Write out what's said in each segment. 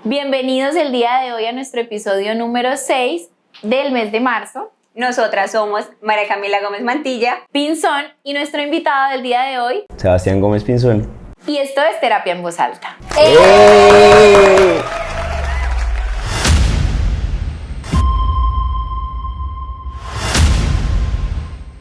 Bienvenidos el día de hoy a nuestro episodio número 6 del mes de marzo. Nosotras somos María Camila Gómez Mantilla, Pinzón, y nuestro invitado del día de hoy, Sebastián Gómez Pinzón. Y esto es Terapia en Voz Alta.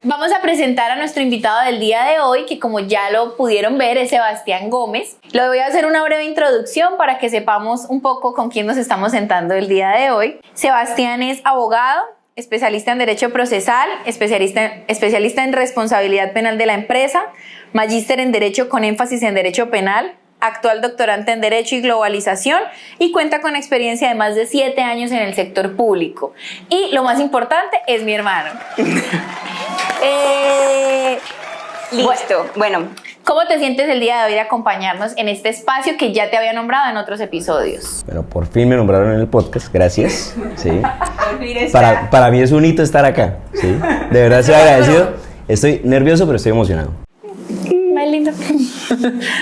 Vamos a presentar a nuestro invitado del día de hoy, que como ya lo pudieron ver es Sebastián Gómez. Le voy a hacer una breve introducción para que sepamos un poco con quién nos estamos sentando el día de hoy. Sebastián es abogado, especialista en Derecho Procesal, especialista en Responsabilidad Penal de la Empresa, magíster en Derecho con énfasis en Derecho Penal, actual doctorante en Derecho y Globalización y cuenta con experiencia de más de 7 años en el sector público. Y lo más importante, es mi hermano. Listo. Bueno, ¿cómo te sientes el día de hoy de acompañarnos en este espacio que ya te había nombrado en otros episodios? Bueno, por fin me nombraron en el podcast, gracias. Sí. Para mí es un hito estar acá, ¿sí? De verdad estoy agradecido. Estoy nervioso, pero estoy emocionado. Más lindo.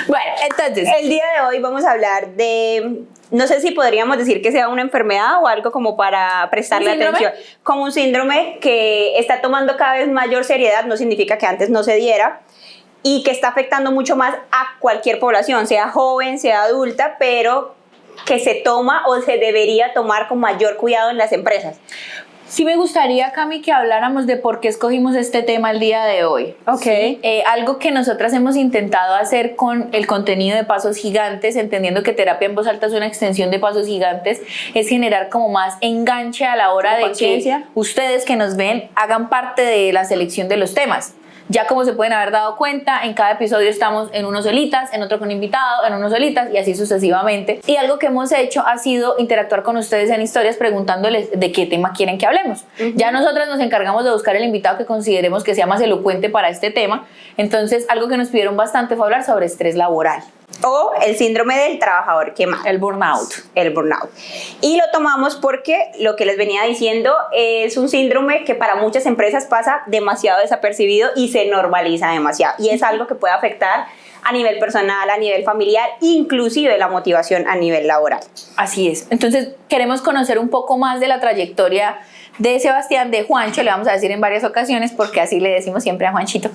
Bueno, entonces, el día de hoy vamos a hablar de, no sé si podríamos decir que sea una enfermedad o algo como para prestarle atención. Como un síndrome que está tomando cada vez mayor seriedad, no significa que antes no se diera, y que está afectando mucho más a cualquier población, sea joven, sea adulta, pero que se toma o se debería tomar con mayor cuidado en las empresas. Sí me gustaría, Cami, que habláramos de por qué escogimos este tema el día de hoy. Ok. ¿Sí? Algo que nosotras hemos intentado hacer con el contenido de Pasos Gigantes, entendiendo que Terapia en Voz Alta es una extensión de Pasos Gigantes, es generar como más enganche a la hora de que ustedes que nos ven hagan parte de la selección de los temas. Ya como se pueden haber dado cuenta, en cada episodio estamos en uno solitas, en otro con invitado, en uno solitas y así sucesivamente. Y algo que hemos hecho ha sido interactuar con ustedes en historias preguntándoles de qué tema quieren que hablemos. Ya nosotras nos encargamos de buscar el invitado que consideremos que sea más elocuente para este tema. Entonces, algo que nos pidieron bastante fue hablar sobre estrés laboral. O el síndrome del trabajador quemado. El burnout. El burnout. Y lo tomamos porque, lo que les venía diciendo, es un síndrome que para muchas empresas pasa demasiado desapercibido y se normaliza demasiado. Y es algo que puede afectar a nivel personal, a nivel familiar, inclusive la motivación a nivel laboral. Así es. Entonces, queremos conocer un poco más de la trayectoria de Sebastián, de Juancho, le vamos a decir en varias ocasiones porque así le decimos siempre a Juanchito.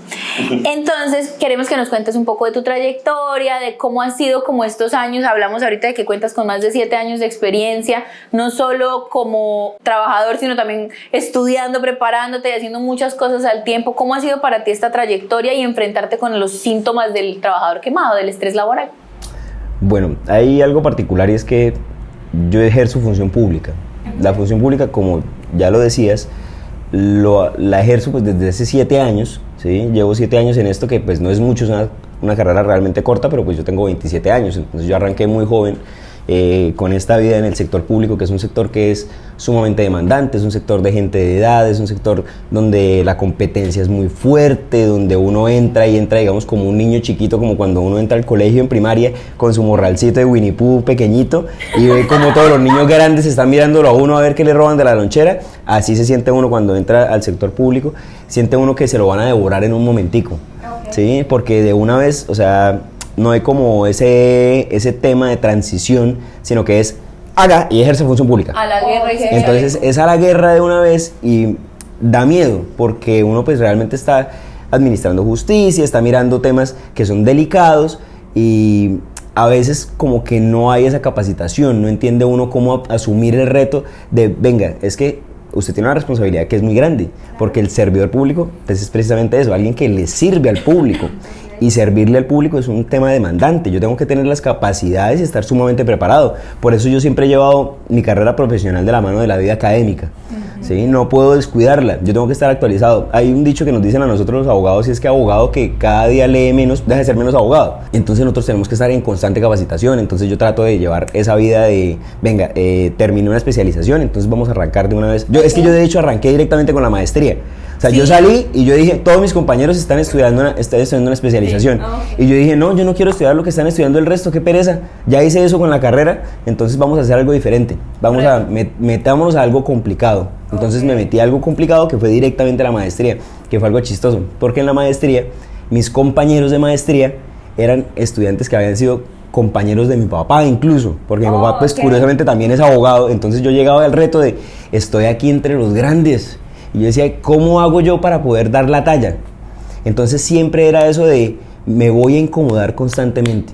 Entonces, queremos que nos cuentes un poco de tu trayectoria, de cómo han sido como estos años. Hablamos ahorita de que cuentas con más de 7 años de experiencia, no solo como trabajador, sino también estudiando, preparándote y haciendo muchas cosas al tiempo. ¿Cómo ha sido para ti esta trayectoria y enfrentarte con los síntomas del trabajador quemado, del estrés laboral? Bueno, hay algo particular y es que yo ejerzo función pública. La función pública, como ya lo decías, la ejerzo pues desde hace 7 años, ¿sí? Llevo 7 años en esto que pues no es mucho, es una carrera realmente corta, pero pues yo tengo 27 años, entonces yo arranqué muy joven con esta vida en el sector público, que es un sector que es sumamente demandante, es un sector de gente de edad, es un sector donde la competencia es muy fuerte, donde uno entra digamos como un niño chiquito, como cuando uno entra al colegio en primaria con su morralcito de Winnie Pooh pequeñito y ve como todos los niños grandes están mirándolo a uno a ver qué le roban de la lonchera. Así se siente uno cuando entra al sector público, siente uno que se lo van a devorar en un momentico, ¿sí? Porque de una vez, o sea, no hay como ese tema de transición, sino que es haga y ejerce función pública. A la guerra y entonces es a la guerra de una vez y da miedo porque uno pues realmente está administrando justicia, está mirando temas que son delicados y a veces como que no hay esa capacitación, no entiende uno cómo asumir el reto de venga, es que usted tiene una responsabilidad que es muy grande, porque el servidor público pues es precisamente eso, alguien que le sirve al público. Y servirle al público es un tema demandante. Yo tengo que tener las capacidades y estar sumamente preparado. Por eso yo siempre he llevado mi carrera profesional de la mano de la vida académica. ¿Sí? No puedo descuidarla. Yo tengo que estar actualizado. Hay un dicho que nos dicen a nosotros los abogados y es que abogado que cada día lee menos, deja de ser menos abogado. Entonces nosotros tenemos que estar en constante capacitación. Entonces yo trato de llevar esa vida de, venga, terminé una especialización, entonces vamos a arrancar de una vez. Es que yo de hecho arranqué directamente con la maestría. O sea, yo salí y yo dije, todos mis compañeros están estudiando una especialización. Y yo dije, no, yo no quiero estudiar lo que están estudiando el resto, qué pereza. Ya hice eso con la carrera, entonces vamos a hacer algo diferente. Metámonos a algo complicado. Entonces me metí a algo complicado que fue directamente la maestría, que fue algo chistoso. Porque en la maestría, mis compañeros de maestría eran estudiantes que habían sido compañeros de mi papá incluso, porque mi papá pues curiosamente también es abogado, entonces yo llegaba al reto de estoy aquí entre los grandes y yo decía, ¿cómo hago yo para poder dar la talla? Entonces siempre era eso de me voy a incomodar constantemente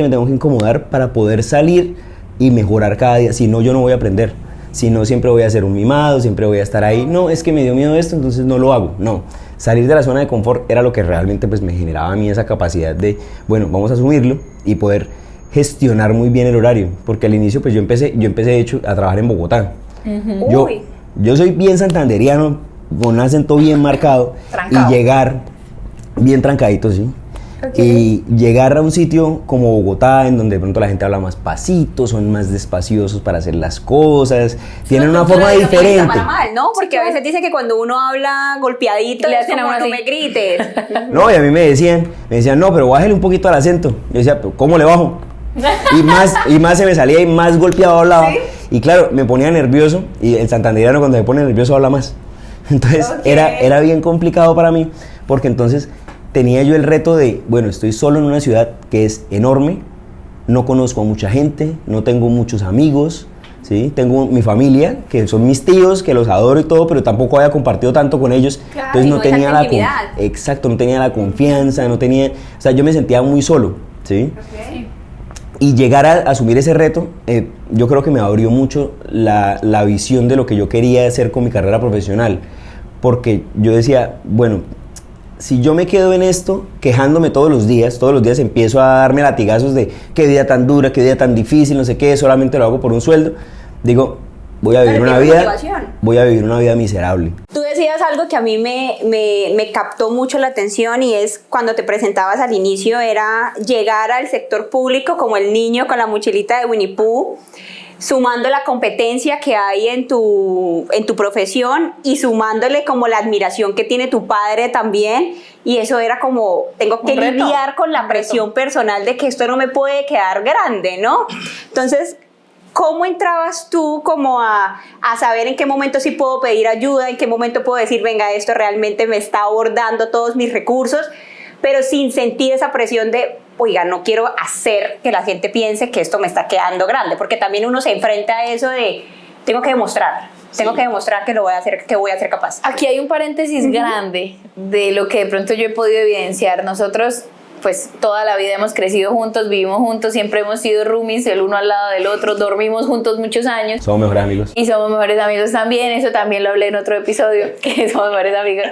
me tengo que incomodar para poder salir y mejorar cada día, si no yo no voy a aprender, si no siempre voy a ser un mimado, siempre voy a estar ahí, no, es que me dio miedo esto, entonces no lo hago, no. Salir de la zona de confort era lo que realmente pues me generaba a mí esa capacidad de, bueno, vamos a asumirlo y poder gestionar muy bien el horario, porque al inicio pues yo empecé de hecho a trabajar en Bogotá. Yo soy bien santanderiano, con un acento bien marcado, trancado. Y llegar bien trancadito, ¿sí? Y llegar a un sitio como Bogotá, en donde de pronto la gente habla más pasito, son más despaciosos para hacer las cosas, tienen una forma diferente. Para mal, ¿no? Porque a veces dice que cuando uno habla golpeadito, le hacen a uno no me grites. No, y a mí me decían, no, pero bájale un poquito al acento. Yo decía, ¿cómo le bajo? Y más se me salía y más golpeado hablaba. ¿Sí? Y claro, me ponía nervioso, y el santanderiano cuando se pone nervioso habla más. Entonces era bien complicado para mí, porque entonces tenía yo el reto de, bueno, estoy solo en una ciudad que es enorme, no conozco a mucha gente, no tengo muchos amigos, ¿sí? Tengo mi familia, que son mis tíos, que los adoro y todo, pero tampoco había compartido tanto con ellos, claro, entonces no tenía no tenía la confianza, o sea, yo me sentía muy solo, ¿sí? Y llegar a asumir ese reto, yo creo que me abrió mucho la visión de lo que yo quería hacer con mi carrera profesional, porque yo decía, bueno, si yo me quedo en esto, quejándome todos los días empiezo a darme latigazos de qué vida tan dura, qué vida tan difícil, no sé qué, solamente lo hago por un sueldo, digo, voy a vivir una vida miserable. Tú decías algo que a mí me captó mucho la atención, y es cuando te presentabas al inicio, era llegar al sector público como el niño con la mochilita de Winnie Pooh, sumando la competencia que hay en tu profesión y sumándole como la admiración que tiene tu padre también, y eso era como, tengo que lidiar con la presión personal de que esto no me puede quedar grande, ¿no? Entonces, ¿cómo entrabas tú como a saber en qué momento sí puedo pedir ayuda, en qué momento puedo decir, venga, esto realmente me está abordando todos mis recursos, pero sin sentir esa presión de, oiga, no quiero hacer que la gente piense que esto me está quedando grande? Porque también uno se enfrenta a eso de, tengo que demostrar que lo voy a hacer, que voy a ser capaz. Aquí hay un paréntesis grande de lo que de pronto yo he podido evidenciar. Nosotros, pues toda la vida hemos crecido juntos, vivimos juntos, siempre hemos sido roomies, el uno al lado del otro, dormimos juntos muchos años. Somos mejores amigos. Y somos mejores amigos también, eso también lo hablé en otro episodio, que somos mejores amigos.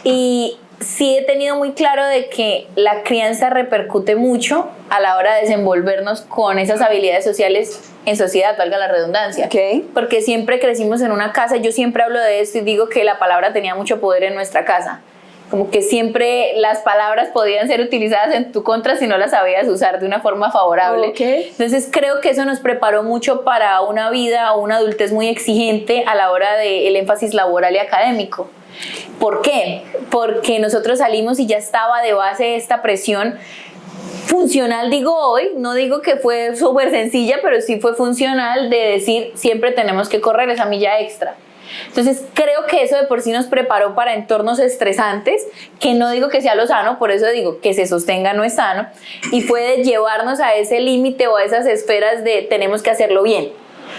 Y sí he tenido muy claro de que la crianza repercute mucho a la hora de desenvolvernos con esas habilidades sociales en sociedad, valga la redundancia. Porque siempre crecimos en una casa, yo siempre hablo de esto y digo que la palabra tenía mucho poder en nuestra casa. Como que siempre las palabras podían ser utilizadas en tu contra si no las sabías usar de una forma favorable. Entonces creo que eso nos preparó mucho para una vida o una adultez muy exigente a la hora del énfasis laboral y académico. ¿Por qué? Porque nosotros salimos y ya estaba de base esta presión funcional, digo hoy, no digo que fue súper sencilla, pero sí fue funcional de decir siempre tenemos que correr esa milla extra. Entonces creo que eso de por sí nos preparó para entornos estresantes, que no digo que sea lo sano, por eso digo que se sostenga no es sano, y puede llevarnos a ese límite o a esas esferas de tenemos que hacerlo bien.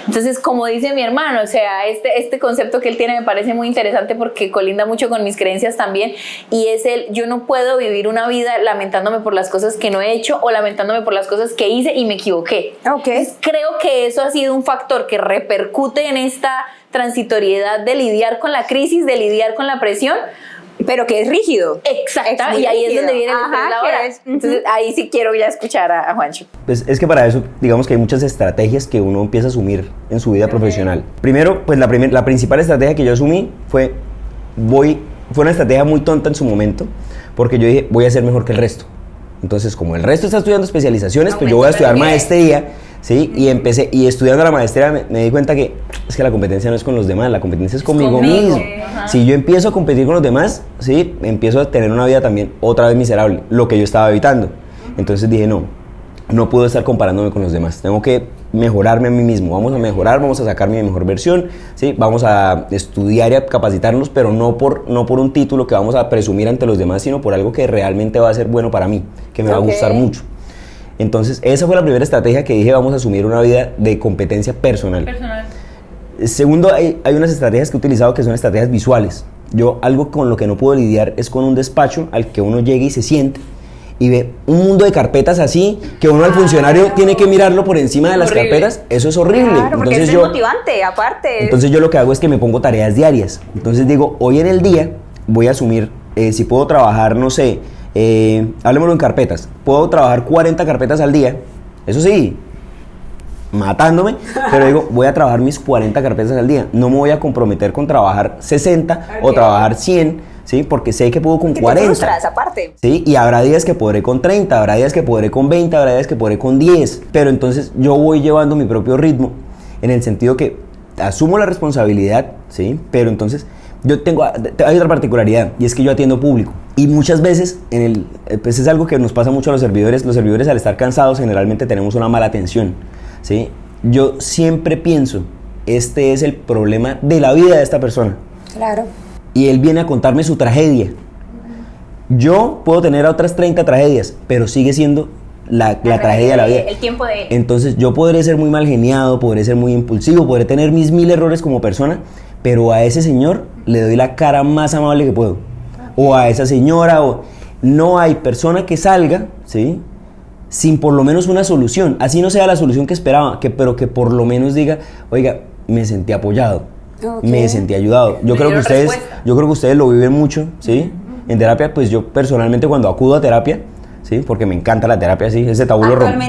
Entonces, como dice mi hermano, o sea, este concepto que él tiene me parece muy interesante porque colinda mucho con mis creencias también, y es yo no puedo vivir una vida lamentándome por las cosas que no he hecho o lamentándome por las cosas que hice y me equivoqué. Entonces, creo que eso ha sido un factor que repercute en esta transitoriedad de lidiar con la crisis, de lidiar con la presión, pero que es rígido. Exacto, y ahí rígido. Es donde viene el estrés laboral. Entonces ahí sí quiero ya escuchar a Juancho. Pues es que para eso, digamos que hay muchas estrategias que uno empieza a asumir en su vida profesional. Primero, pues la principal estrategia que yo asumí fue una estrategia muy tonta en su momento, porque yo dije, voy a ser mejor que el resto. Entonces, como el resto está estudiando especializaciones, pues yo voy a estudiar maestría, ¿sí? Y estudiando la maestría me di cuenta que es que la competencia no es con los demás, la competencia es conmigo mismo. Si yo empiezo a competir con los demás, ¿sí? Empiezo a tener una vida también otra vez miserable, lo que yo estaba evitando. Entonces dije, no puedo estar comparándome con los demás, tengo que mejorarme a mí mismo, vamos a mejorar, vamos a sacar mi mejor versión, ¿sí? Vamos a estudiar y a capacitarnos, pero no por un título que vamos a presumir ante los demás, sino por algo que realmente va a ser bueno para mí, que me va a gustar mucho. Entonces, esa fue la primera estrategia que dije, vamos a asumir una vida de competencia personal. Segundo, hay unas estrategias que he utilizado que son estrategias visuales. Yo, algo con lo que no puedo lidiar es con un despacho al que uno llegue y se siente y ve un mundo de carpetas así, que uno al funcionario tiene que mirarlo por encima de las carpetas. Eso es horrible. Claro, porque es desmotivante, aparte. Entonces yo lo que hago es que me pongo tareas diarias. Entonces digo, hoy en el día voy a asumir, si puedo trabajar, no sé, hablemoslo en carpetas, puedo trabajar 40 carpetas al día, eso sí, matándome, pero digo, voy a trabajar mis 40 carpetas al día, no me voy a comprometer con trabajar 60 o trabajar 100, ¿sí? Porque sé que puedo con 40. Te frustras, aparte. ¿Sí? Y habrá días que podré con 30, habrá días que podré con 20, habrá días que podré con 10, pero entonces yo voy llevando mi propio ritmo, en el sentido que asumo la responsabilidad, ¿sí? Pero entonces hay otra particularidad, y es que yo atiendo público, y muchas veces pues es algo que nos pasa mucho a los servidores al estar cansados generalmente tenemos una mala atención, ¿sí? Yo siempre pienso, este es el problema de la vida de esta persona. Claro. Y él viene a contarme su tragedia. Yo puedo tener otras 30 tragedias, pero sigue siendo la tragedia de la vida. El tiempo de él. Entonces yo podré ser muy mal geniado, podré ser muy impulsivo, podré tener mis 1000 errores como persona, pero a ese señor le doy la cara más amable que puedo. O a esa señora, no hay persona que salga, ¿sí?, sin por lo menos una solución. Así no sea la solución que esperaba, pero que por lo menos diga, oiga, me sentí apoyado, me sentí ayudado. Yo creo que ustedes lo viven mucho, ¿sí? En terapia, pues yo personalmente cuando acudo a terapia, ¿sí? Porque me encanta la terapia, sí, ese tabú lo rompo. Sí,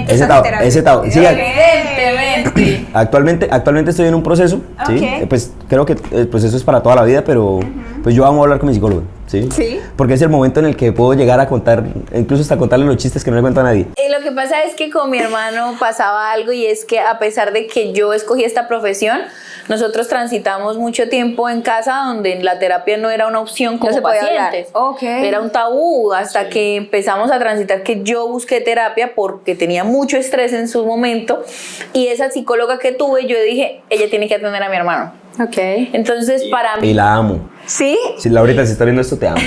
evidentemente. Actualmente estoy en un proceso, ¿sí? Pues creo que el proceso es para toda la vida, pero pues yo amo hablar con mi psicólogo, ¿sí? Porque es el momento en el que puedo llegar a contar, incluso hasta contarle los chistes que no le cuento a nadie. Lo que pasa es que con mi hermano pasaba algo, y es que a pesar de que yo escogí esta profesión, nosotros transitamos mucho tiempo en casa donde la terapia no era una opción como pacientes. Era un tabú hasta que empezamos a transitar, que yo busqué terapia porque tenía mucho estrés en su momento, y esa psicóloga que tuve, yo dije, ella tiene que atender a mi hermano. Entonces para mí... Y la amo. ¿Sí? Si Laurita, si está viendo esto, te amo.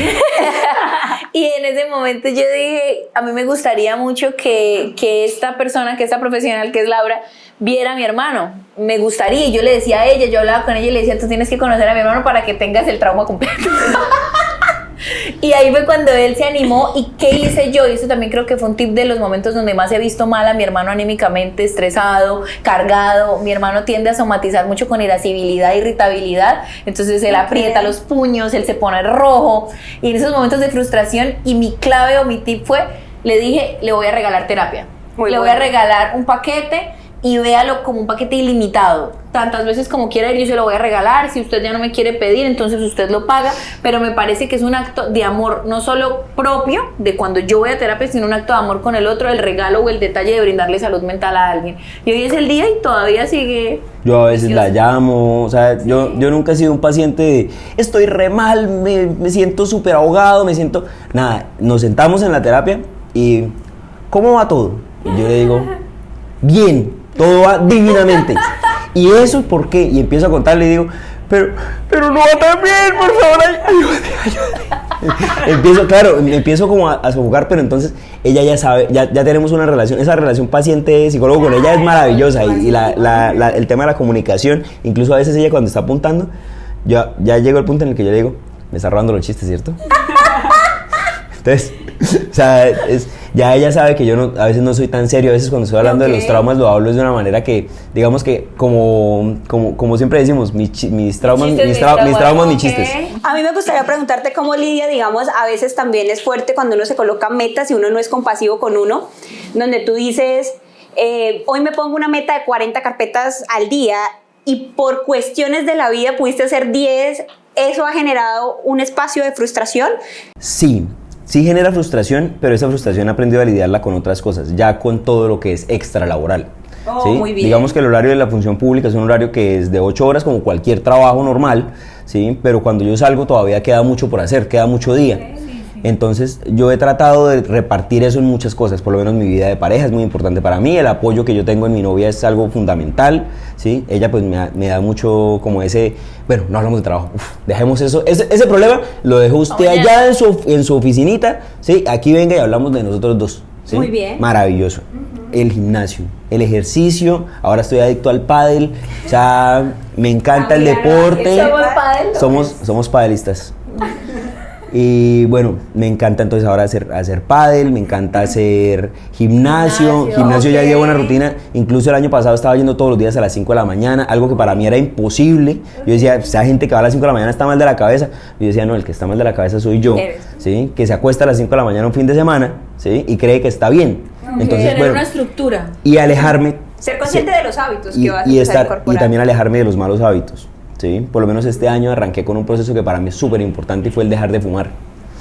Y en ese momento yo dije, a mí me gustaría mucho que esta persona, que esta profesional que es Laura, viera a mi hermano. Me gustaría, y yo le decía a ella, yo hablaba con ella y le decía, tú tienes que conocer a mi hermano para que tengas el trauma completo. Y ahí fue cuando él se animó. ¿Y qué hice yo? Y eso también creo que fue un tip de los momentos donde más he visto mal a mi hermano anímicamente, estresado, cargado. Mi hermano tiende a somatizar mucho con irascibilidad, irritabilidad. Entonces él aprieta los puños, él se pone rojo. Y en esos momentos de frustración, y mi clave o mi tip fue, le dije, le voy a regalar terapia. Voy a regalar un paquete, y véalo como un paquete ilimitado. Tantas veces como quiera ir, yo se lo voy a regalar. Si usted ya no me quiere pedir, entonces usted lo paga. Pero me parece que es un acto de amor, no solo propio de cuando yo voy a terapia, sino un acto de amor con el otro, el regalo o el detalle de brindarle salud mental a alguien. Y hoy es el día y todavía sigue. Yo a veces la llamo, o sea, yo nunca he sido un paciente de estoy re mal, me siento súper ahogado, nada, nos sentamos en la terapia y ¿cómo va todo? Y yo le digo, bien, todo va divinamente. ¿Y eso por qué? Y empiezo a contarle y digo, pero no va tan bien, por favor, ayúdame. Empiezo como a sofocar, pero entonces ella ya sabe, ya tenemos una relación, esa relación paciente-psicólogo con ella es maravillosa, y el tema de la comunicación, incluso a veces ella cuando está apuntando, ya llego al punto en el que yo le digo, me está robando los chistes, ¿cierto? Entonces, o sea, ya ella sabe que yo a veces no soy tan serio, a veces cuando estoy hablando de los traumas lo hablo de una manera que, digamos que, como siempre decimos, mis traumas, mis chistes. A mí me gustaría preguntarte cómo lidia, digamos, a veces también es fuerte cuando uno se coloca metas y uno no es compasivo con uno, donde tú dices, hoy me pongo una meta de 40 carpetas al día y por cuestiones de la vida pudiste hacer 10, ¿eso ha generado un espacio de frustración? Sí genera frustración, pero esa frustración he aprendido a lidiarla con otras cosas, ya con todo lo que es extralaboral. ¿Sí? Muy bien. Digamos que el horario de la función pública es un horario que es de 8 horas como cualquier trabajo normal, ¿sí? Pero cuando yo salgo todavía queda mucho por hacer, queda mucho día. Entonces yo he tratado de repartir eso en muchas cosas, por lo menos mi vida de pareja es muy importante para mí, el apoyo que yo tengo en mi novia es algo fundamental, ¿sí? Ella pues me da mucho como ese, bueno, no hablamos de trabajo, dejemos eso, ese problema lo dejó usted allá en su oficinita, ¿sí? Aquí venga y hablamos de nosotros dos, ¿sí? Muy bien. Maravilloso. el gimnasio, el ejercicio. Ahora estoy adicto al pádel, o sea, me encanta el deporte. Somos padelistas. Y bueno, me encanta entonces ahora hacer pádel, me encanta hacer gimnasio ya llevo una rutina, incluso el año pasado estaba yendo todos los días a las 5 de la mañana, algo que para mí era imposible. Yo decía, esa gente que va a las 5 de la mañana está mal de la cabeza. Yo decía, no, el que está mal de la cabeza soy yo, ¿sí? Que se acuesta a las 5 de la mañana un fin de semana, ¿sí? Y cree que está bien. Entonces, tener una estructura. Y alejarme. Ser consciente de los hábitos que vas a incorporar. Y también alejarme de los malos hábitos. ¿Sí? Por lo menos este año arranqué con un proceso que para mí es súper importante y fue el dejar de fumar.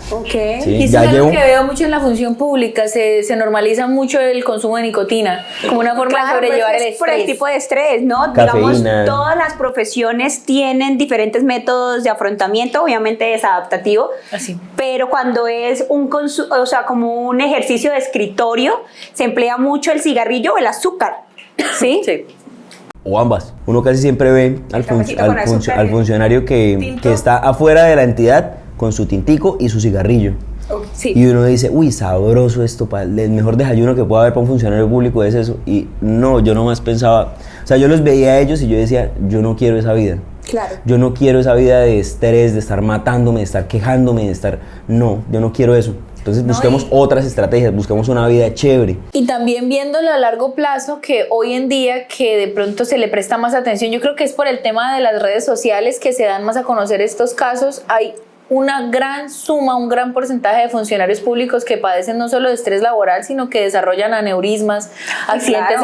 Okay. ¿Sí? Y eso es algo que veo mucho en la función pública, se normaliza mucho el consumo de nicotina como una forma de sobrellevar el estrés. Por el tipo de estrés, ¿no? Cafeína. Digamos, todas las profesiones tienen diferentes métodos de afrontamiento, obviamente es adaptativo, así. Pero cuando es o sea, como un ejercicio de escritorio, se emplea mucho el cigarrillo o el azúcar, ¿sí? Sí. O ambas. Uno casi siempre ve al funcionario que está afuera de la entidad con su tintico y su cigarrillo. Sí. Y uno dice, uy, sabroso esto, el mejor desayuno que puede haber para un funcionario público es eso. Y no, yo nomás pensaba, o sea, yo los veía a ellos y yo decía, yo no quiero esa vida. Claro. Yo no quiero esa vida de estrés, de estar matándome, de estar quejándome, de estar... No, yo no quiero eso. Entonces busquemos otras estrategias, busquemos una vida chévere. Y también viéndolo a largo plazo, que hoy en día que de pronto se le presta más atención, yo creo que es por el tema de las redes sociales que se dan más a conocer estos casos. Hay una gran suma, un gran porcentaje de funcionarios públicos que padecen no solo de estrés laboral, sino que desarrollan aneurismas, accidentes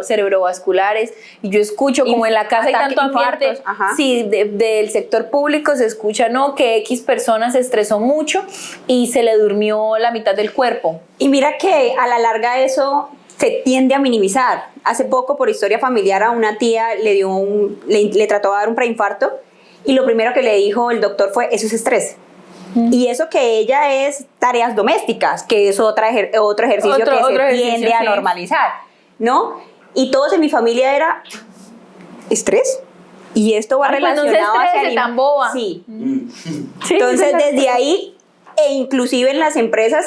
cerebrovasculares. Y yo escucho, como en la casa hay tanto ambiente, sí, del sector público se escucha, no, que X persona se estresó mucho y se le durmió la mitad del cuerpo. Y mira que a la larga eso se tiende a minimizar. Hace poco, por historia familiar, a una tía le trató de dar un preinfarto. Y lo primero que le dijo el doctor fue, eso es estrés. Y eso que ella es tareas domésticas, que es otro ejercicio que se tiende a normalizar, ¿no? Y todos en mi familia era estrés. Y esto va relacionado hacia el... tan boba. Sí. Entonces, desde ahí, e inclusive en las empresas...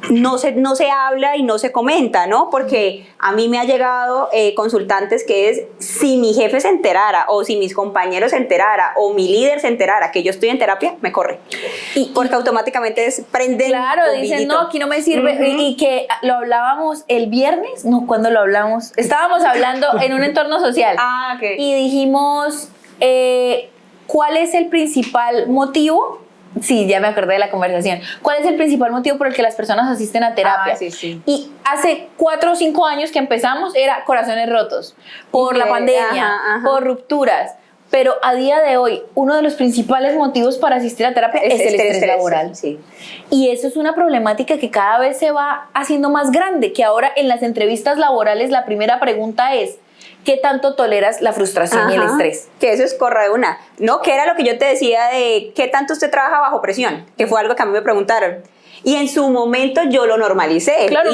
No se habla y no se comenta, ¿no? Porque a mí me ha llegado consultantes que es, si mi jefe se enterara, o si mis compañeros se enterara, o mi líder se enterara que yo estoy en terapia, me corre. Porque automáticamente prenden. Claro, dicen, no, aquí no me sirve. Y que lo hablábamos el viernes, no, ¿cuándo lo hablamos? Estábamos hablando en un entorno social. Okay. Y dijimos, ¿cuál es el principal motivo? Sí, ya me acordé de la conversación. ¿Cuál es el principal motivo por el que las personas asisten a terapia? Sí. Y hace 4 o 5 años que empezamos era corazones rotos, por la pandemia, por rupturas. Pero a día de hoy, uno de los principales motivos para asistir a terapia es el estrés laboral. Sí. Y eso es una problemática que cada vez se va haciendo más grande, que ahora en las entrevistas laborales la primera pregunta es, ¿qué tanto toleras la frustración y el estrés? Que eso es corra de una, ¿no? Que era lo que yo te decía de ¿qué tanto usted trabaja bajo presión? Que fue algo que a mí me preguntaron. Y en su momento yo lo normalicé. Claro,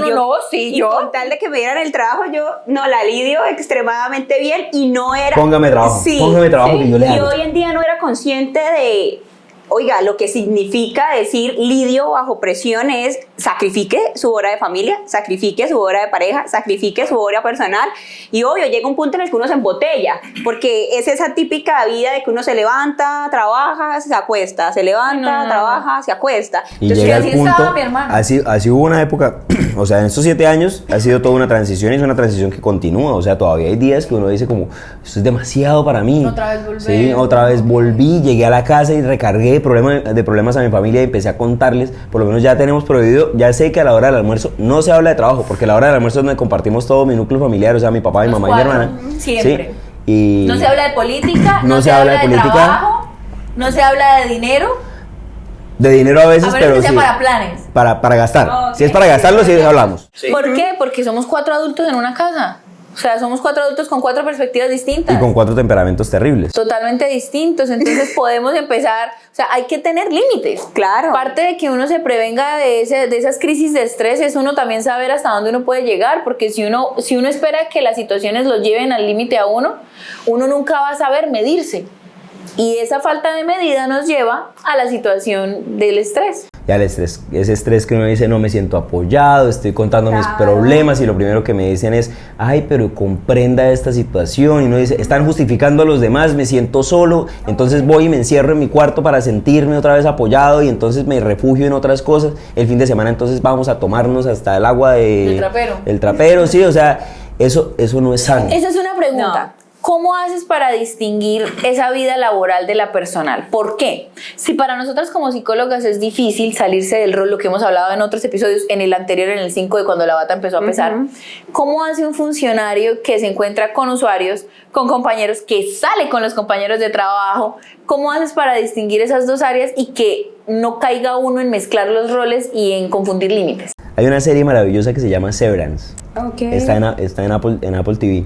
y con tal de que me dieran el trabajo, yo la lidio extremadamente bien y no era... Póngame trabajo que yo le hago. Y hoy en día no era consciente de... Oiga, lo que significa decir lidio bajo presión es sacrifique su hora de familia, sacrifique su hora de pareja, sacrifique su hora personal. Y obvio, llega un punto en el que uno se embotella, porque es esa típica vida de que uno se levanta, trabaja, se acuesta, se levanta, trabaja, se acuesta. Y entonces, llega así el punto, estaba mi hermano. Así hubo una época, o sea, en estos 7 años ha sido toda una transición y es una transición que continúa. O sea, todavía hay días que uno dice como, esto es demasiado para mí. Otra vez volver. Sí, otra vez volví, llegué a la casa y recargué de problemas a mi familia y empecé a contarles. Por lo menos ya tenemos prohibido, ya sé que a la hora del almuerzo no se habla de trabajo, porque a la hora del almuerzo es donde compartimos todo mi núcleo familiar, o sea, mi papá, mi mamá y mi hermana. Siempre. ¿Sí? Y no se habla de política, no se habla de política, trabajo, no se habla de dinero. De dinero a veces, pero que sea sí. Para planes. Para gastar. Okay. Si es para gastarlo, sí hablamos. Sí. ¿Por qué? Porque somos 4 adultos en una casa. O sea, somos 4 adultos con 4 perspectivas distintas. Y con 4 temperamentos terribles. Totalmente distintos. Entonces podemos empezar, o sea, hay que tener límites. Claro. Parte de que uno se prevenga de esas crisis de estrés es uno también saber hasta dónde uno puede llegar, porque si uno espera que las situaciones lo lleven al límite a uno nunca va a saber medirse. Y esa falta de medida nos lleva a la situación del estrés. y al estrés, ese estrés que uno dice, no me siento apoyado, estoy contando mis Claro. problemas y lo primero que me dicen es, ay, pero comprenda esta situación, y uno dice, están justificando a los demás, me siento solo, entonces voy y me encierro en mi cuarto para sentirme otra vez apoyado y entonces me refugio en otras cosas. El fin de semana entonces vamos a tomarnos hasta el agua El trapero. el trapero, sí, o sea, eso no es sano. Esa es una pregunta. ¿Cómo haces para distinguir esa vida laboral de la personal? ¿Por qué? Si para nosotras como psicólogas es difícil salirse del rol, lo que hemos hablado en otros episodios, en el anterior, en el 5 de cuando la bata empezó a pesar, ¿cómo hace un funcionario que se encuentra con usuarios, con compañeros, que sale con los compañeros de trabajo? ¿Cómo haces para distinguir esas dos áreas y que no caiga uno en mezclar los roles y en confundir límites? Hay una serie maravillosa que se llama Severance. Okay. Está en Apple TV.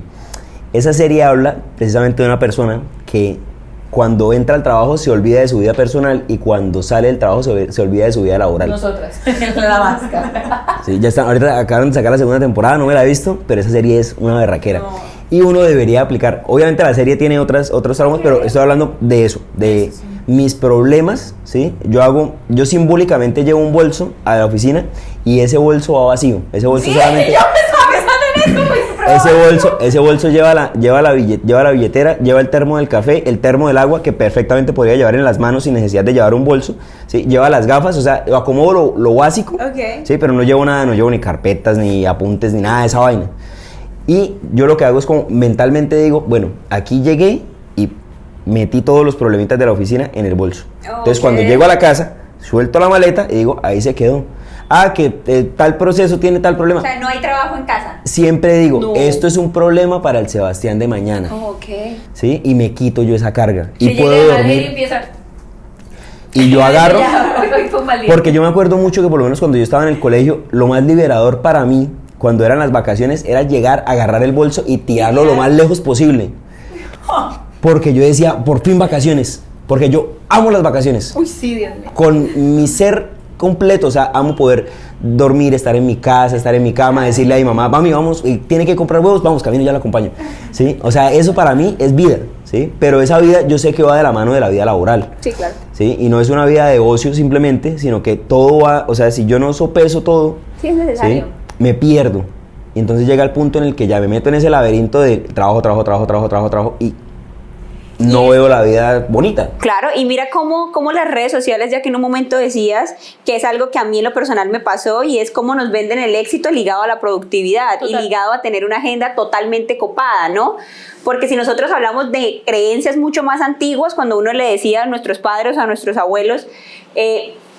Esa serie habla precisamente de una persona que cuando entra al trabajo se olvida de su vida personal y cuando sale del trabajo se olvida de su vida laboral. Nosotras, la vasca. Sí, ya están, ahorita acaban de sacar la segunda temporada, no me la he visto, pero esa serie es una berraquera. No. Y uno debería aplicar, obviamente la serie tiene otros traumas, pero estoy hablando de eso, de mis problemas, ¿sí? Yo simbólicamente llevo un bolso a la oficina y ese bolso va vacío, ese bolso solamente... Ese bolso lleva la billetera, lleva el termo del café, el termo del agua, que perfectamente podría llevar en las manos sin necesidad de llevar un bolso, ¿sí? Lleva las gafas, o sea, acomodo lo básico, ¿sí? Pero no llevo nada, no llevo ni carpetas, ni apuntes, ni nada de esa vaina. Y yo lo que hago es como mentalmente digo, bueno, aquí llegué y metí todos los problemitas de la oficina en el bolso. Entonces cuando llego a la casa, suelto la maleta y digo, ahí se quedó. Ah, que tal proceso tiene tal problema. O sea, no hay trabajo en casa. Siempre digo, esto es un problema para el Sebastián de mañana. ¿Sí? Y me quito yo esa carga. Y puedo dormir. Y yo agarro. Porque yo me acuerdo mucho que por lo menos cuando yo estaba en el colegio, lo más liberador para mí, cuando eran las vacaciones, era llegar, agarrar el bolso y tirarlo lo más lejos posible. Porque yo decía, por fin vacaciones. Porque yo amo las vacaciones. Uy, sí, Dios mío. Con mi ser completo, o sea, amo poder dormir, estar en mi casa, estar en mi cama, decirle a mi mamá, mami, vamos, tiene que comprar huevos, vamos, camino, ya la acompaño, ¿sí? O sea, eso para mí es vida, ¿sí? Pero esa vida yo sé que va de la mano de la vida laboral. Sí, claro. ¿Sí? Y no es una vida de ocio simplemente, sino que todo va, o sea, si yo no sopeso todo, Sí, es necesario. ¿sí? Me pierdo. Y entonces llega el punto en el que ya me meto en ese laberinto de trabajo y no veo la vida bonita. Claro, y mira cómo las redes sociales, ya que en un momento decías que es algo que a mí en lo personal me pasó, y es cómo nos venden el éxito ligado a la productividad. Total. Y ligado a tener una agenda totalmente copada, ¿no? Porque si nosotros hablamos de creencias mucho más antiguas, cuando uno le decía a nuestros padres o a nuestros abuelos,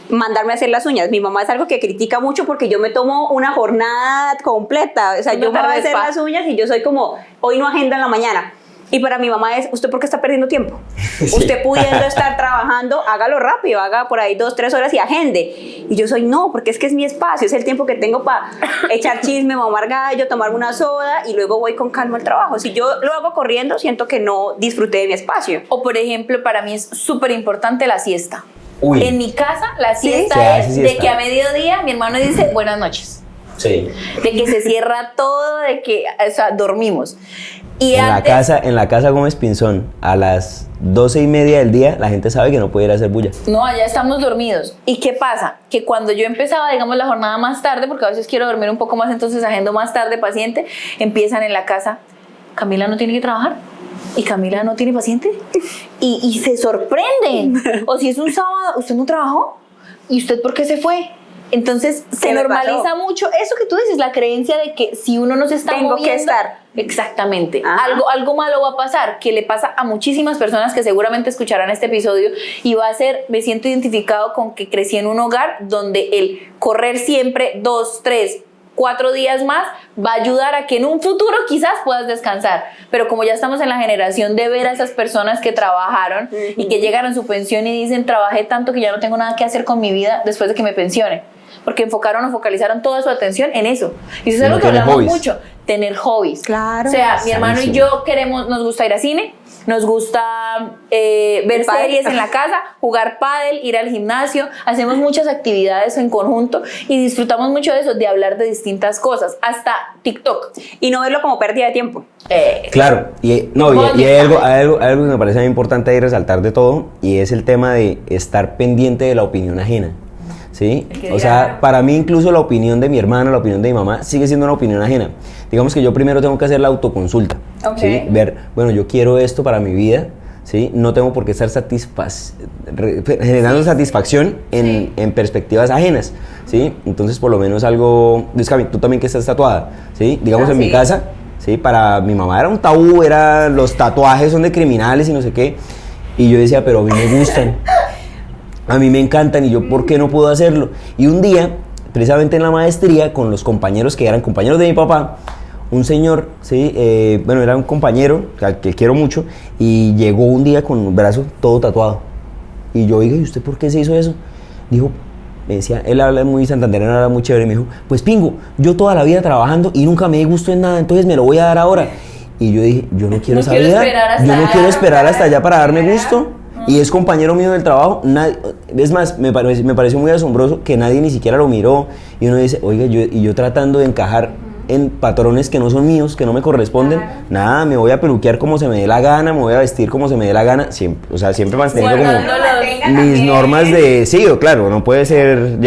mandarme a hacer las uñas. Mi mamá es algo que critica mucho porque yo me tomo una jornada completa. O sea, yo me voy a hacer las uñas y yo soy como, hoy no agenda en la mañana. Y para mi mamá es, ¿usted por qué está perdiendo tiempo? Sí. Usted pudiendo estar trabajando, hágalo rápido, haga por ahí 2-3 horas y agende. Y yo soy, no, porque es que es mi espacio, es el tiempo que tengo para echar chisme, mamar gallo, tomar una soda y luego voy con calma al trabajo. Si yo lo hago corriendo, siento que no disfruté de mi espacio. O por ejemplo, para mí es súper importante la siesta. Uy. En mi casa, la siesta es siesta. De que a mediodía mi hermano dice buenas noches. Sí. De que se cierra todo, de que, o sea, dormimos. Y en la casa Gómez Pinzón, a las 12:30 del día, la gente sabe que no puede ir a hacer bulla. No, allá estamos dormidos. ¿Y qué pasa? Que cuando yo empezaba, digamos, la jornada más tarde, porque a veces quiero dormir un poco más, entonces agendo más tarde paciente, empiezan en la casa, Camila no tiene que trabajar. Y Camila no tiene paciente. Y se sorprenden. O si es un sábado, ¿usted no trabajó? ¿Y usted por qué se fue? Entonces se normaliza mucho eso que tú dices, la creencia de que si uno no se está moviendo, que estar. Exactamente. Algo malo va a pasar, que le pasa a muchísimas personas que seguramente escucharán este episodio y va a ser, me siento identificado con que crecí en un hogar donde el correr siempre 2, 3, 4 días más va a ayudar a que en un futuro quizás puedas descansar, pero como ya estamos en la generación de ver a esas personas que trabajaron y que llegan a su pensión y dicen trabajé tanto que ya no tengo nada que hacer con mi vida después de que me pensione, porque enfocaron o focalizaron toda su atención en eso. Y eso es algo que hablamos mucho, tener hobbies. Claro. O sea, mi hermano y yo nos gusta ir al cine, nos gusta ver series en la casa, jugar pádel, ir al gimnasio, hacemos muchas actividades en conjunto y disfrutamos mucho de eso, de hablar de distintas cosas, hasta TikTok. Y no verlo como pérdida de tiempo. Claro, y hay algo que me parece muy importante ahí resaltar de todo, y es el tema de estar pendiente de la opinión ajena. O ¿sí? O sea, para mí incluso la opinión de mi hermana, la opinión de mi mamá sigue siendo una opinión ajena. Digamos que yo primero tengo que hacer la autoconsulta, ¿sí? Ver, bueno, yo quiero esto para mi vida, ¿sí? No tengo por qué estar generando satisfacción en perspectivas ajenas, ¿sí? Entonces, por lo menos algo... Luis Cami, tú también que estás tatuada, ¿sí? Digamos en mi casa, ¿sí? Para mi mamá era un tabú, los tatuajes son de criminales y no sé qué, y yo decía, pero a mí me gustan, a mí me encantan, y yo, ¿por qué no puedo hacerlo? Y un día, precisamente en la maestría, con los compañeros que eran compañeros de mi papá, un señor, ¿sí? Bueno, era un compañero que quiero mucho, y llegó un día con un brazo todo tatuado. Y yo, oiga, ¿y usted por qué se hizo eso? Dijo, me decía, él habla muy santandereano, habla muy chévere, me dijo, pues Pingo, yo toda la vida trabajando y nunca me di gusto en nada, entonces me lo voy a dar ahora. Y yo dije, yo no quiero esa vida, yo no quiero esperar hasta allá para darme gusto. Y es compañero mío del trabajo, es más, me pareció muy asombroso que nadie ni siquiera lo miró. Y uno dice, oiga, yo tratando de encajar en patrones que no son míos, que no me corresponden, nada, me voy a peluquear como se me dé la gana, me voy a vestir como se me dé la gana, siempre, o sea, siempre manteniendo como mis normas de, sí, claro, no puede ser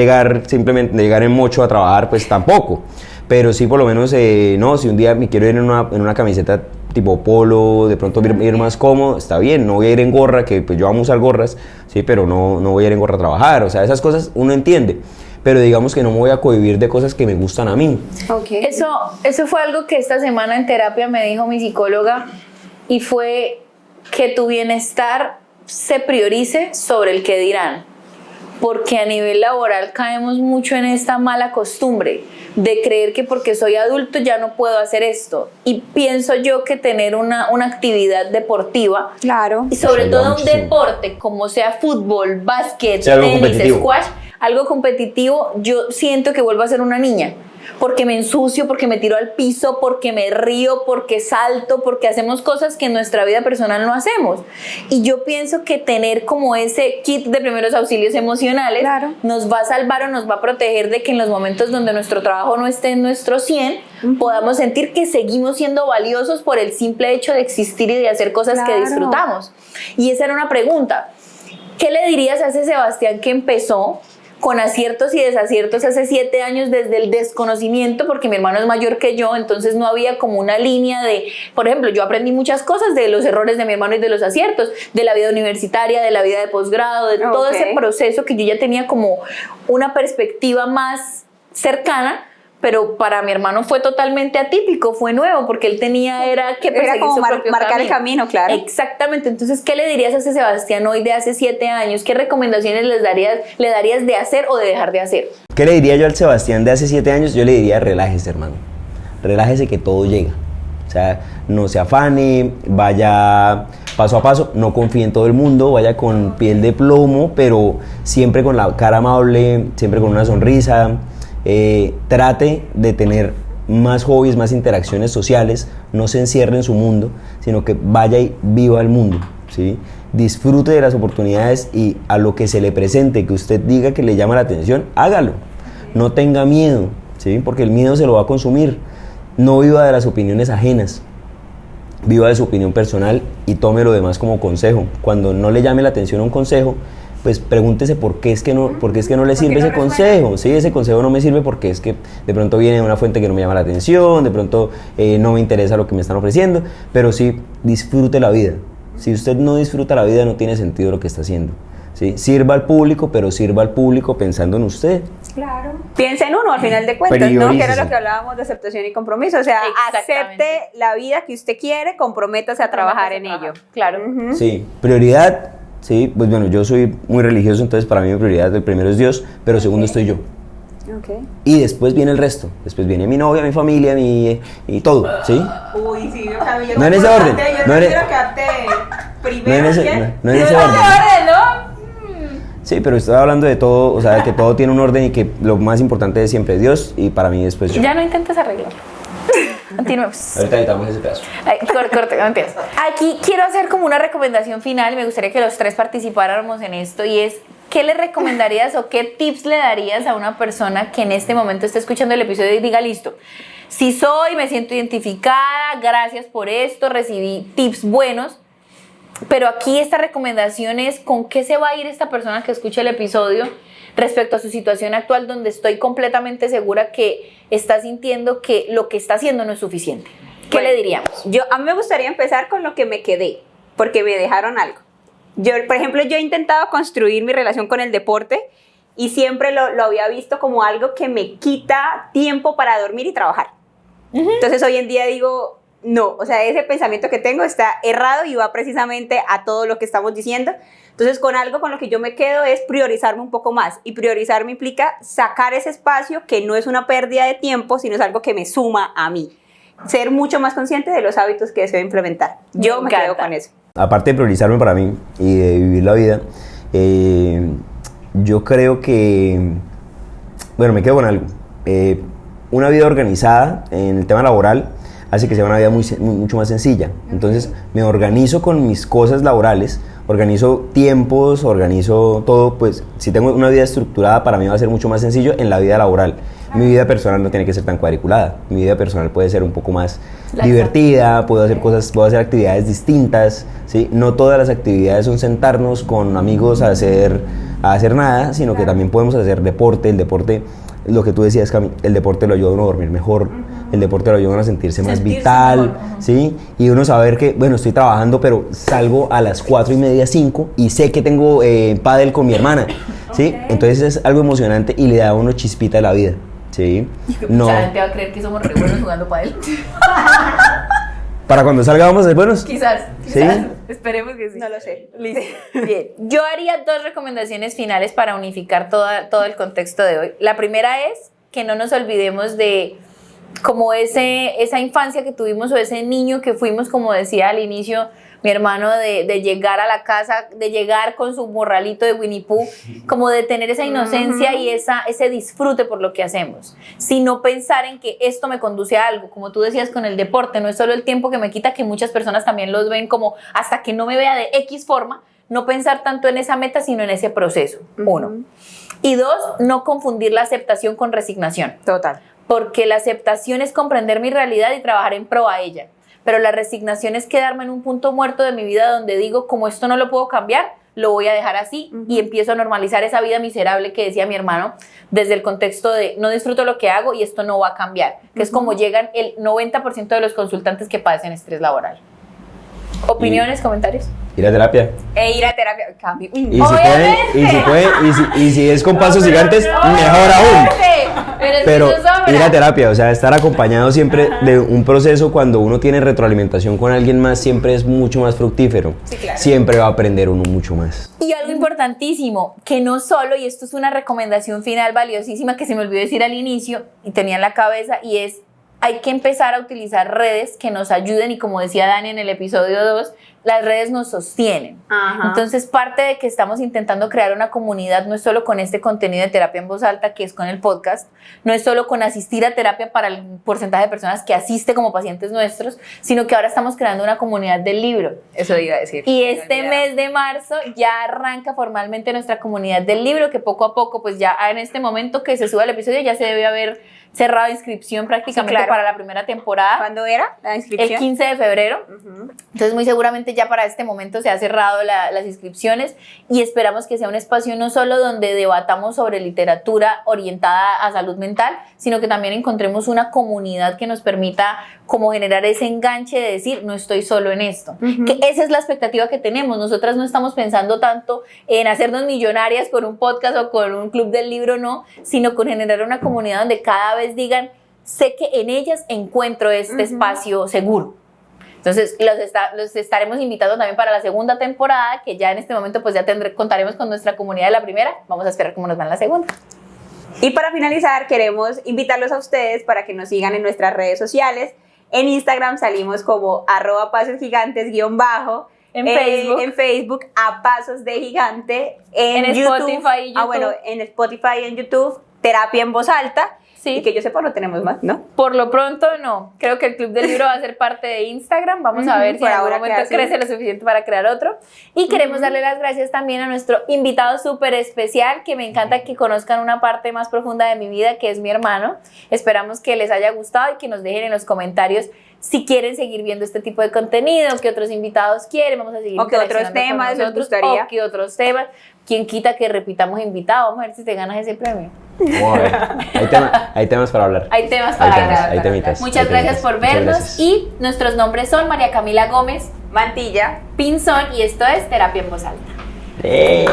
simplemente llegar en mocho a trabajar, pues tampoco, pero sí por lo menos, no, si un día me quiero ir en una camiseta tipo polo, de pronto ir más cómodo, está bien, no voy a ir en gorra, que pues yo amo usar gorras, sí, pero no voy a ir en gorra a trabajar, o sea, esas cosas uno entiende. Pero digamos que no me voy a cohibir de cosas que me gustan a mí. Okay. Eso fue algo que esta semana en terapia me dijo mi psicóloga, y fue que tu bienestar se priorice sobre el que dirán, porque a nivel laboral caemos mucho en esta mala costumbre de creer que porque soy adulto ya no puedo hacer esto, y pienso yo que tener una actividad deportiva, claro, y sobre todo un deporte como sea fútbol, básquet, tenis, squash, algo competitivo, yo siento que vuelvo a ser una niña, porque me ensucio, porque me tiro al piso, porque me río, porque salto, porque hacemos cosas que en nuestra vida personal no hacemos. Y yo pienso que tener como ese kit de primeros auxilios emocionales, claro, nos va a salvar o nos va a proteger de que en los momentos donde nuestro trabajo no esté en nuestro 100, podamos sentir que seguimos siendo valiosos por el simple hecho de existir y de hacer cosas, claro, que disfrutamos. Y esa era una pregunta. ¿Qué le dirías a ese Sebastián que empezó con aciertos y desaciertos hace 7 años desde el desconocimiento, porque mi hermano es mayor que yo, entonces no había como una línea de, por ejemplo, yo aprendí muchas cosas de los errores de mi hermano y de los aciertos, de la vida universitaria, de la vida de posgrado, de todo ese proceso que yo ya tenía como una perspectiva más cercana, pero para mi hermano fue totalmente atípico, fue nuevo, porque él era que perseguir como su propio marcar el camino, claro. Exactamente. Entonces, ¿qué le dirías a ese Sebastián hoy de hace 7 años? ¿Qué recomendaciones le darías de hacer o de dejar de hacer? ¿Qué le diría yo al Sebastián de hace 7 años? Yo le diría, relájese, hermano. Relájese, que todo llega. O sea, no se afane, vaya paso a paso, no confíe en todo el mundo, vaya con piel de plomo, pero siempre con la cara amable, siempre con una sonrisa. Trate de tener más hobbies, más interacciones sociales, no se encierre en su mundo, sino que vaya y viva el mundo, ¿sí? Disfrute de las oportunidades, y a lo que se le presente, que usted diga que le llama la atención, hágalo. No tenga miedo, ¿sí? Porque el miedo se lo va a consumir. No viva de las opiniones ajenas, viva de su opinión personal y tome lo demás como consejo. Cuando no le llame la atención a un consejo, pues pregúntese por qué es que no le sirve ese consejo. Sí, ese consejo no me sirve porque es que de pronto viene de una fuente que no me llama la atención, de pronto no me interesa lo que me están ofreciendo, pero sí, disfrute la vida. Si usted no disfruta la vida, no tiene sentido lo que está haciendo. ¿Sí? Sirva al público, pero sirva al público pensando en usted. Claro. Piensa en uno, al final de cuentas, ¿no? Que era lo que hablábamos de aceptación y compromiso. O sea, acepte la vida que usted quiere, comprométase a trabajar en ello. Claro. Sí, prioridad. Sí, pues bueno, yo soy muy religioso, entonces para mí mi prioridad, el primero es Dios, pero segundo estoy yo. Y después viene el resto, después viene mi novia, mi familia, y todo, ¿sí? Uy, sí, yo también. No en ese orden. Yo quiero quedarte primero. No en ese orden. Sí, pero estoy hablando de todo, o sea, que todo tiene un orden y que lo más importante es siempre Dios, y para mí después yo. Ya no intentes arreglar. Continuemos. Ahorita editamos ese pedazo. Corte, no empiezas. Aquí quiero hacer como una recomendación final, y me gustaría que los tres participáramos en esto, y es, ¿qué le recomendarías o qué tips le darías a una persona que en este momento esté escuchando el episodio y diga, listo, sí soy, me siento identificada, gracias por esto, recibí tips buenos, pero aquí esta recomendación es con qué se va a ir esta persona que escucha el episodio respecto a su situación actual, donde estoy completamente segura que está sintiendo que lo que está haciendo no es suficiente? ¿Qué le diríamos? A mí me gustaría empezar con lo que me quedé, porque me dejaron algo. Por ejemplo, yo he intentado construir mi relación con el deporte y siempre lo había visto como algo que me quita tiempo para dormir y trabajar. Entonces hoy en día digo, no, o sea, ese pensamiento que tengo está errado y va precisamente a todo lo que estamos diciendo. Entonces con algo con lo que yo me quedo es priorizarme un poco más, y priorizarme implica sacar ese espacio que no es una pérdida de tiempo, sino es algo que me suma a mí. Ser mucho más consciente de los hábitos que deseo implementar. Yo me quedo con eso. Aparte de priorizarme para mí y de vivir la vida, yo creo que, bueno, me quedo con algo. Una vida organizada en el tema laboral hace que sea una vida mucho más sencilla. Entonces me organizo con mis cosas laborales, organizo tiempos, organizo todo. Pues si tengo una vida estructurada, para mí va a ser mucho más sencillo en la vida laboral. Mi vida personal no tiene que ser tan cuadriculada. Mi vida personal puede ser un poco más divertida, puedo hacer cosas, puedo hacer actividades distintas, ¿sí? No todas las actividades son sentarnos con amigos a hacer nada, sino que también podemos hacer deporte. El deporte, lo que tú decías, Cami, el deporte lo ayuda a uno a dormir mejor, el deporte lo ayuda a uno a sentirse más vital, mejor, ¿sí? Y uno saber que, bueno, estoy trabajando, pero salgo a las 4:30, 5 y sé que tengo pádel con mi hermana, ¿sí? Entonces es algo emocionante y le da a uno chispita a la vida, ¿sí? No. Mucha gente va a creer que somos re buenos jugando pádel. ¿Para cuando salga vamos a ser buenos? Quizás. ¿Sí? Esperemos que sí. No lo sé. Listo. Bien. Yo haría 2 recomendaciones finales para unificar todo el contexto de hoy. La primera es que no nos olvidemos de como esa infancia que tuvimos, o ese niño que fuimos, como decía al inicio mi hermano, de llegar a la casa, de llegar con su morralito de Winnie Pooh, como de tener esa inocencia y ese disfrute por lo que hacemos, sino pensar en que esto me conduce a algo, como tú decías con el deporte, no es solo el tiempo que me quita, que muchas personas también los ven como hasta que no me vea de X forma, no pensar tanto en esa meta, sino en ese proceso, 1. Y 2, no confundir la aceptación con resignación. Total. Porque la aceptación es comprender mi realidad y trabajar en pro a ella. Pero la resignación es quedarme en un punto muerto de mi vida donde digo, como esto no lo puedo cambiar, lo voy a dejar así, y empiezo a normalizar esa vida miserable que decía mi hermano, desde el contexto de no disfruto lo que hago y esto no va a cambiar, que es como llegan el 90% de los consultantes que padecen estrés laboral. ¿Opiniones, comentarios? Ir a terapia. Ir a terapia, cambio. Y si es con pasos gigantes, mejor aún. Pero ir a terapia, o sea, estar acompañado siempre de un proceso, cuando uno tiene retroalimentación con alguien más, siempre es mucho más fructífero. Sí, claro. Siempre va a aprender uno mucho más. Y algo importantísimo, que no solo, y esto es una recomendación final valiosísima que se me olvidó decir al inicio y tenía en la cabeza, y es, hay que empezar a utilizar redes que nos ayuden, y como decía Dani en el episodio 2, las redes nos sostienen. Ajá. Entonces, parte de que estamos intentando crear una comunidad no es solo con este contenido de terapia en voz alta, que es con el podcast, no es solo con asistir a terapia para el porcentaje de personas que asiste como pacientes nuestros, sino que ahora estamos creando una comunidad del libro. Eso iba a decir. Y este mes de marzo ya arranca formalmente nuestra comunidad del libro, que poco a poco, pues ya en este momento que se suba el episodio, ya se debe haber cerrado inscripción prácticamente, sí, claro, para la primera temporada. ¿Cuándo era la inscripción? El 15 de febrero. Entonces, muy seguramente ya para este momento se ha cerrado las inscripciones, y esperamos que sea un espacio no solo donde debatamos sobre literatura orientada a salud mental, sino que también encontremos una comunidad que nos permita como generar ese enganche de decir, no estoy solo en esto. Que esa es la expectativa que tenemos. Nosotras no estamos pensando tanto en hacernos millonarias con un podcast o con un club del libro, no, sino con generar una comunidad donde cada vez digan, sé que en ellas encuentro este espacio seguro. Entonces los estaremos invitando también para la segunda temporada, que ya en este momento pues ya contaremos con nuestra comunidad de la primera. Vamos a esperar cómo nos va en la segunda. Y para finalizar, queremos invitarlos a ustedes para que nos sigan en nuestras redes sociales. En Instagram salimos como @pasosgigantes_. En Facebook a Pasos de Gigante. En Spotify y YouTube. En Spotify y en YouTube, Terapia en Voz Alta. Sí. Y que yo sepa, no tenemos más, ¿no? Por lo pronto, no. Creo que el Club del Libro va a ser parte de Instagram. Vamos a ver si en algún momento crece lo suficiente para crear otro. Y queremos darle las gracias también a nuestro invitado súper especial, que me encanta que conozcan una parte más profunda de mi vida, que es mi hermano. Esperamos que les haya gustado y que nos dejen en los comentarios si quieren seguir viendo este tipo de contenido, qué otros invitados quieren, vamos a seguir o qué otros interaccionando con temas les nosotros, gustaría. o qué otros temas, quién quita que repitamos invitados, vamos a ver si te ganas ese premio. Vamos a ver. Hay temas para hablar. Hay temas para hablar. Hay temitas. Muchas hay gracias temitas. por Muchas vernos gracias. y nuestros nombres son María Camila Gómez Mantilla. Pinzón y esto es Terapia en Voz Alta. ¡Eh!